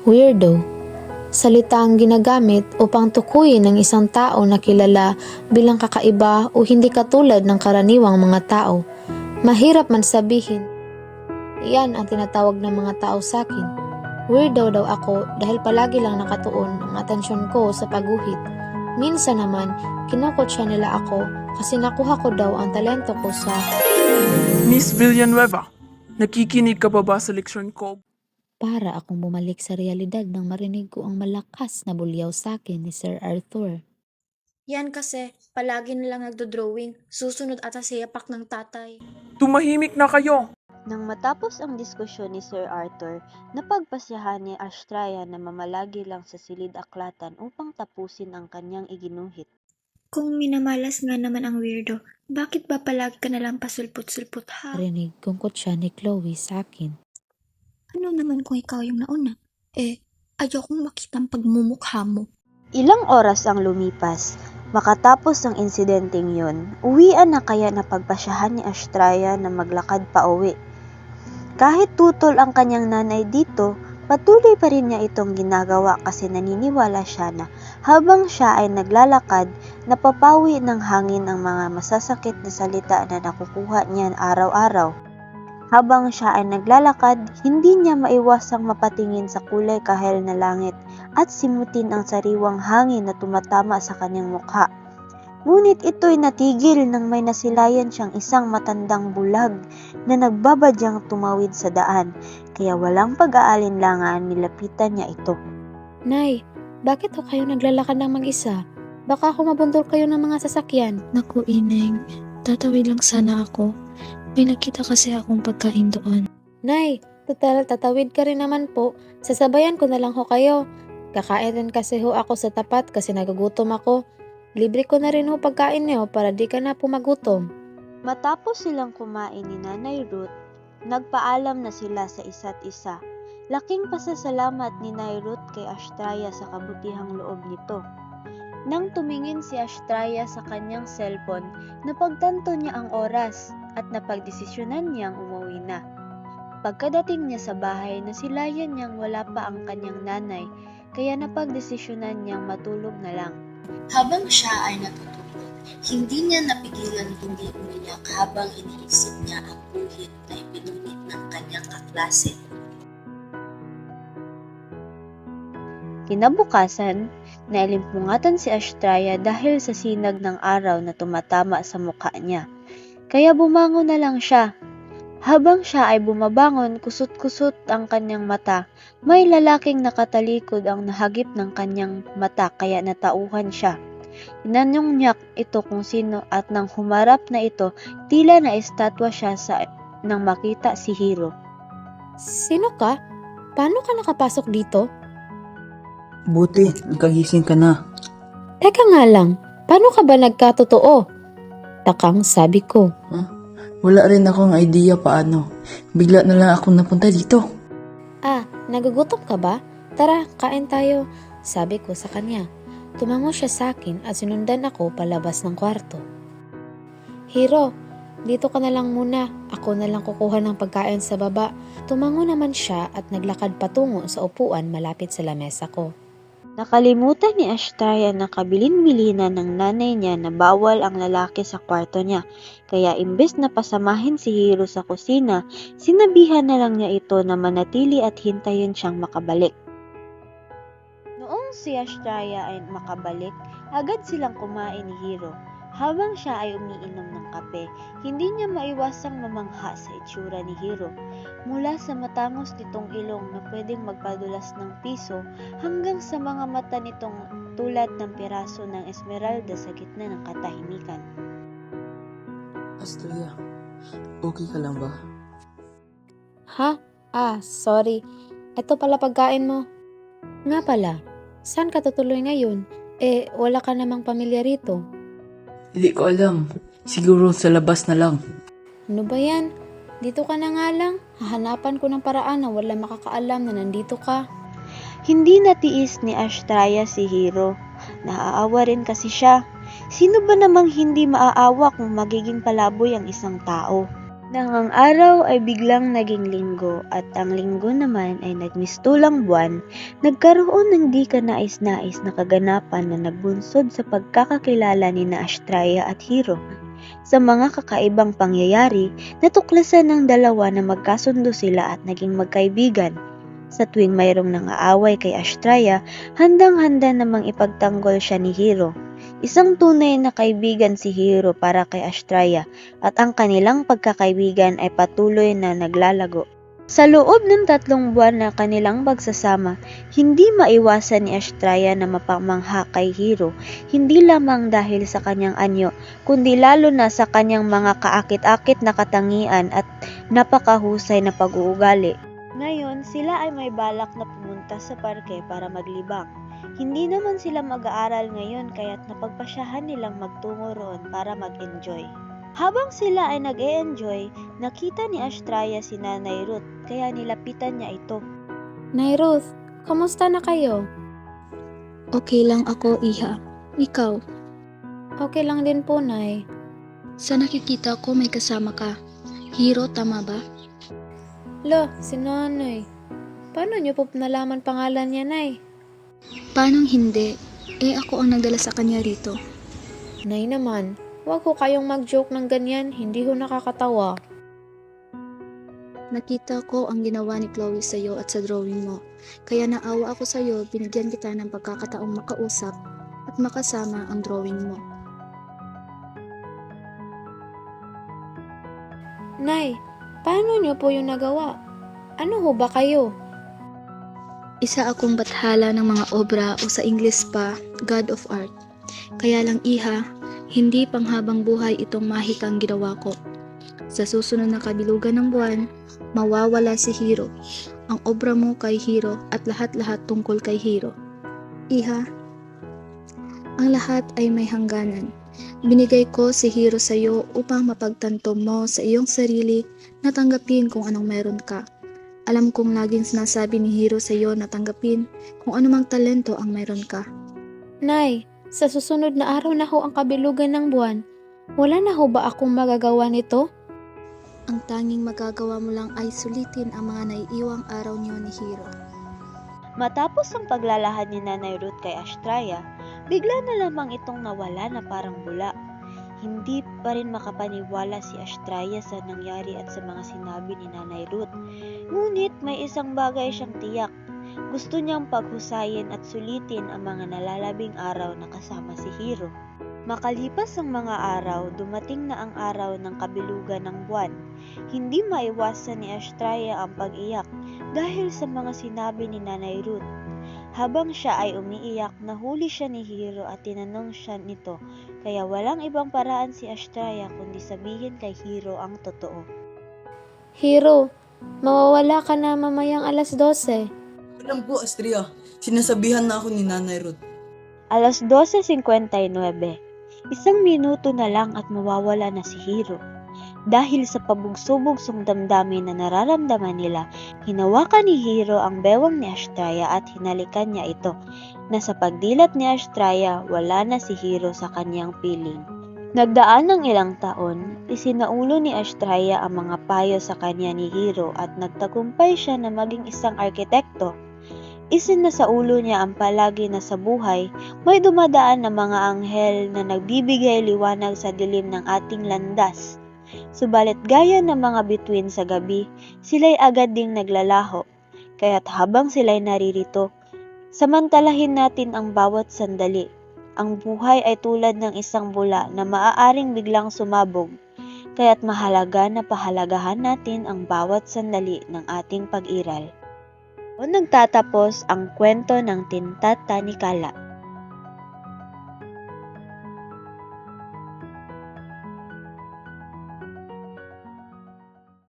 Weirdo. Salita ang ginagamit upang tukuyin ng isang tao na kilala bilang kakaiba o hindi katulad ng karaniwang mga tao. Mahirap man sabihin. Iyan ang tinatawag ng mga tao sa akin. Weirdo daw ako dahil palagi lang nakatuon ang atensyon ko sa pagguhit. Minsan naman, kinukutya nila ako kasi nakuha ko daw ang talento ko sa... Miss Villanueva, nakikinig ka pa ba sa leksyon ko? Para akong bumalik sa realidad nang marinig ko ang malakas na bulyaw sa akin ni Sir Arthur. Yan kasi, palagi nilang nagdo-drawing, susunod ata sa yapak ng tatay. Tumahimik na kayo! Nang matapos ang diskusyon ni Sir Arthur, napagpasyahan ni Astraya na mamalagi lang sa silid-aklatan upang tapusin ang kanyang iginuhit. Kung minamalas nga naman ang weirdo, bakit ba palagi ka nalang pasulput-sulput ha? Marinig kong kutsa ni Chloe sa akin. Ano naman kung ikaw yung nauna? Ayokong makita ang pagmumukha mo. Ilang oras ang lumipas. Makatapos ang insidenteng yon, uwian na kaya napagpasyahan ni Astraya na maglakad pa uwi. Kahit tutol ang kanyang nanay dito, patuloy pa rin niya itong ginagawa kasi naniniwala siya na habang siya ay naglalakad, napapawi ng hangin ang mga masasakit na salita na nakukuha niya araw-araw. Habang siya ay naglalakad, hindi niya maiwasang mapatingin sa kulay kahel na langit at simutin ang sariwang hangin na tumatama sa kanyang mukha. Ngunit ito'y natigil nang may nasilayan siyang isang matandang bulag na nagbabadyang tumawid sa daan, kaya walang pag-aalinlangan nilapitan niya ito. Nay, bakit ho kayo naglalakad ng mag-isa? Baka ako mabundol kayo ng mga sasakyan. Naku, Ineng. Tatawid lang sana ako. May nakita kasi akong pagkain doon. Nay, tatawid ka rin naman po. Sasabayan ko na lang ho kayo. Kakain rin kasi ho ako sa tapat kasi nagugutom ako. Libre ko na rin ho pagkain niyo para di ka na po magutom. Matapos silang kumain ni Nanay Ruth, nagpaalam na sila sa isa't isa. Laking pasasalamat ni Nay Ruth kay Astraya sa kabutihang loob nito. Nang tumingin si Astraya sa kanyang cellphone, napagtanto niya ang oras at napagdesisyonan niyang umuwi na. Pagkadating niya sa bahay, nasilayan niyang wala pa ang kanyang nanay, kaya napagdesisyonan niyang matulog na lang. Habang siya ay natutulog, hindi niya napigilan hindi umiyak habang iniisip niya ang guhit na ipinunit ng kanyang kaklase. Kinabukasan, nailimpungatan si Astraya dahil sa sinag ng araw na tumatama sa mukha niya. Kaya bumangon na lang siya. Habang siya ay bumabangon, kusot-kusot ang kanyang mata. May lalaking nakatalikod ang nahagip ng kanyang mata kaya natauhan siya. Inanong niya ito kung sino at nang humarap na ito, tila na estatwa siya nang makita si Hiro. Sino ka? Paano ka nakapasok dito? Buti, nakagising ka na. Teka nga lang, paano ka ba nagkatotoo? Takang sabi ko. Wala rin akong idea paano. Bigla na lang akong napunta dito. Nagugutom ka ba? Tara, kain tayo. Sabi ko sa kanya. Tumango siya sa akin at sinundan ako palabas ng kwarto. Hiro, dito ka na lang muna. Ako na lang kukuha ng pagkain sa baba. Tumango naman siya at naglakad patungo sa upuan malapit sa lamesa ko. Nakalimutan ni Astraya na kabilin-bilinan ng nanay niya na bawal ang lalaki sa kwarto niya, kaya imbes na pasamahin si Hiro sa kusina, sinabihan na lang niya ito na manatili at hintayin siyang makabalik. Noong si Astraya ay makabalik, agad silang kumain ni Hiro. Habang siya ay umiinom ng kape, hindi niya maiwasang mamangha sa itsura ni Hiro. Mula sa matangos nitong ilong na pwedeng magpadulas ng piso hanggang sa mga mata nitong tulad ng piraso ng esmeralda sa gitna ng katahimikan. Astraya, okay ka lang ba? Ha? Sorry. Ito pala pagkain mo. Nga pala, saan ka tutuloy ngayon? Wala ka namang pamilya rito. Hindi ko alam. Siguro sa labas na lang. Ano ba yan? Dito ka na nga lang. Hahanapan ko ng paraan na wala makakaalam na nandito ka. Hindi natiis ni Astraya si Hiro. Naaawa rin kasi siya. Sino ba namang hindi maaawa kung magiging palaboy ang isang tao? Nang ang araw ay biglang naging linggo at ang linggo naman ay nagmistulang buwan, nagkaroon ng di kanais-nais na kaganapan na nagbunsod sa pagkakakilala ni na Astraya at Hiro. Sa mga kakaibang pangyayari, natuklasan ng dalawa na magkasundo sila at naging magkaibigan. Sa tuwing mayroong nang-aaway kay Astraya, handang-handa namang ipagtanggol siya ni Hiro. Isang tunay na kaibigan si Hiro para kay Astraya at ang kanilang pagkakaibigan ay patuloy na naglalago. Sa loob ng 3 buwan na kanilang pagsasama, hindi maiwasan ni Astraya na mapamangha kay Hiro, hindi lamang dahil sa kanyang anyo, kundi lalo na sa kanyang mga kaakit-akit na katangian at napakahusay na pag-uugali. Ngayon, sila ay may balak na pumunta sa parke para maglibang. Hindi naman sila mag-aaral ngayon kaya't napagpasyahan nilang magtungo roon para mag-enjoy. Habang sila ay nag-e-enjoy, nakita ni Astraya si Nanay Ruth kaya nilapitan niya ito. Nay Ruth, kamusta na kayo? Okay lang ako, Iha. Ikaw? Okay lang din po, Nay. Sa nakikita ko may kasama ka. Hiro, tama ba? Lo, si Nanay. Paano niyo po nalaman pangalan niya, Nay? Paanong hindi? Ako ang nagdala sa kanya rito. Nay naman, huwag ko kayong mag-joke ng ganyan, hindi ho nakakatawa. Nakita ko ang ginawa ni Chloe sa iyo at sa drawing mo. Kaya naawa ako sa iyo, binigyan kita ng pagkakataong makausap at makasama ang drawing mo. Nay, paano niyo po yung nagawa? Ano ho ba kayo? Isa akong bathala ng mga obra o sa Ingles pa, God of Art. Kaya lang Iha, hindi panghabang buhay itong mahikang ginawa ko. Sa susunod na kabilugan ng buwan, mawawala si Hiro. Ang obra mo kay Hiro at lahat-lahat tungkol kay Hiro. Iha, ang lahat ay may hangganan. Binigay ko si Hiro sa iyo upang mapagtanto mo sa iyong sarili na tanggapin kung anong meron ka. Alam kong laging sinasabi ni Hiro sa iyo na tanggapin kung anumang talento ang meron ka. Nay, sa susunod na araw na ho ang kabilugan ng buwan. Wala na ho ba akong magagawa nito? Ang tanging magagawa mo lang ay sulitin ang mga naiiwang araw niyo ni Hiro. Matapos ang paglalahad ni Nanay Ruth kay Astraya, bigla na lamang itong nawala na parang bula. Hindi pa rin makapaniwala si Astraya sa nangyari at sa mga sinabi ni Nanay Ruth. Ngunit may isang bagay siyang tiyak. Gusto niyang paghusayin at sulitin ang mga nalalabing araw na kasama si Hiro. Makalipas ang mga araw, dumating na ang araw ng kabilugan ng buwan. Hindi maiwasan ni Astraya ang pag-iyak dahil sa mga sinabi ni Nanay Ruth. Habang siya ay umiiyak, nahuli siya ni Hiro at tinanong siya nito, kaya walang ibang paraan si Astraya kundi sabihin kay Hiro ang totoo. Hiro, mawawala ka na mamayang 12:00. Alam po, Astria. Sinasabihan na ako ni Nanay Ruth. 12:59. 1 minuto na lang at mawawala na si Hiro. Dahil sa pabugso-bugsong damdamin na nararamdaman nila, hinawakan ni Hiro ang bewang ni Astraya at hinalikan niya ito, na sa pagdilat ni Astraya, wala na si Hiro sa kanyang piling. Nagdaan ng ilang taon, isinaulo ni Astraya ang mga payo sa kanya ni Hiro at nagtagumpay siya na maging isang arkitekto. Isinasaulo niya ang palagi na sa buhay, may dumadaan na mga anghel na nagbibigay liwanag sa dilim ng ating landas. Subalit gaya ng mga bituin sa gabi, sila'y agad ding naglalaho. Kaya't habang sila'y naririto, samantalahin natin ang bawat sandali. Ang buhay ay tulad ng isang bula na maaaring biglang sumabog. Kaya't mahalaga na pahalagahan natin ang bawat sandali ng ating pag-iral. O nagtatapos ang kwento ng Tintata ni Kala.